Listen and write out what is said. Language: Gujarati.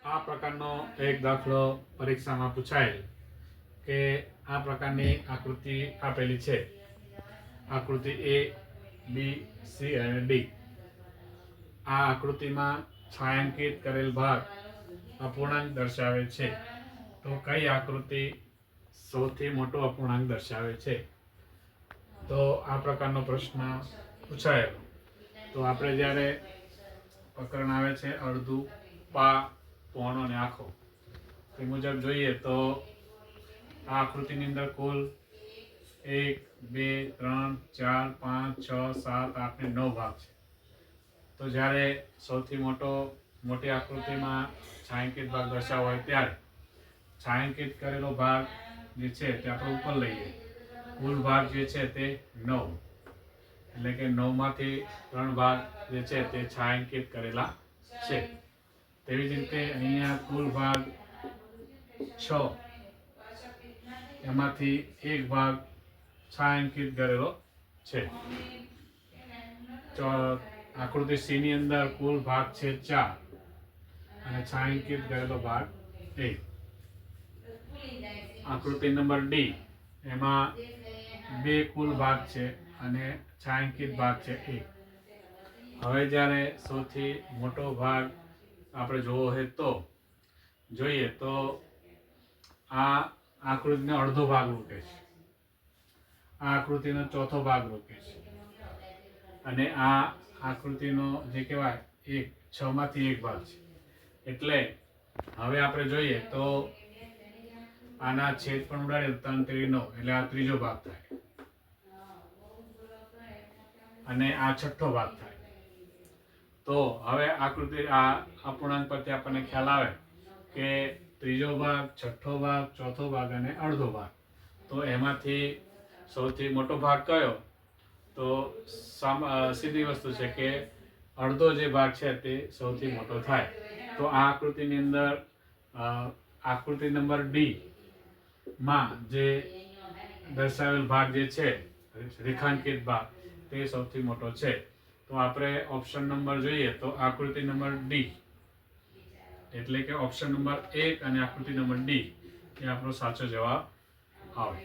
આ પ્રકારનો એક દાખલો પરીક્ષામાં પૂછાયેલ કે આ પ્રકારની આકૃતિ આપેલી છે. આકૃતિ A, B, C અને D. આ આકૃતિમાં છાંયાંકિત કરેલ ભાગ અપૂર્ણાંક દર્શાવે છે. તો કઈ આકૃતિ સૌથી મોટો અપૂર્ણાંક દર્શાવે છે? તો આ પ્રકારનો પ્રશ્ન પૂછાયેલો. તો આપણે જ્યારે પ્રકરણ આવે છે અડધું, પા, પોણો અને આખો, તે મુજબ જોઈએ તો આ આકૃતિની અંદર કુલ 1, 2, 3, 4, 5, 6, 7, 8 ને 9 ભાગ છે. તો જ્યારે સૌથી મોટી આકૃતિમાં છાંયાંકિત ભાગ દર્શાવવો હોય ત્યારે છાંયાંકિત કરેલો ભાગ જે છે તે આપણે ઉપર લઈએ. કુલ ભાગ જે છે તે 9, એટલે કે 9 માંથી 3 ભાગ જે છે તે છાંયાંકિત કરેલા છે. તેવી જ રીતે અહીંયા કુલ ભાગ 6, એમાંથી એક ભાગ છાંયાંકિત કરેલો છે. આકૃતિ C ની અંદર કુલ ભાગ છે 4 અને છાંયાંકિત કરેલો ભાગ 1. આકૃતિ નંબર D, એમાં 2 કુલ ભાગ છે અને છાંયાંકિત ભાગ છે 1. હવે જ્યારે સૌથી મોટો ભાગ આપણે જોવો હોય તો જોઈએ તો આ આકૃતિનો અડધો ભાગ રોકે છે, આ આકૃતિનો ચોથો ભાગ રોકે છે અને આ આકૃતિનો જે કહેવાય 6 માંથી 1 ભાગ છે. એટલે હવે આપણે જોઈએ તો આના છેદ પણ ઉડાડીએ 3 તેરી 9, એટલે આ ત્રીજો ભાગ થાય અને આ છઠ્ઠો ભાગ થાય. તો હવે આકૃતિ આ અપૂર્ણાંક પરથી આપણને ખ્યાલ આવે કે ત્રીજો ભાગ, છઠ્ઠો ભાગ, ચોથો ભાગ અને અડધો ભાગ. તો એમાંથી સૌથી મોટો ભાગ કયો? તો સીધી વસ્તુ છે કે અડધો જે ભાગ છે તે સૌથી મોટો થાય. તો આ આકૃતિની અંદર આકૃતિ નંબર D માં જે દર્શાવેલ ભાગ જે છે રેખાંકિત ભાગ તે સૌથી મોટો છે. તો આપણે ઓપ્શન નંબર જોઈએ તો આકૃતિ નંબર D, એટલે કે ઓપ્શન નંબર 1 અને આકૃતિ નંબર D એ આપણો સાચો જવાબ આવે.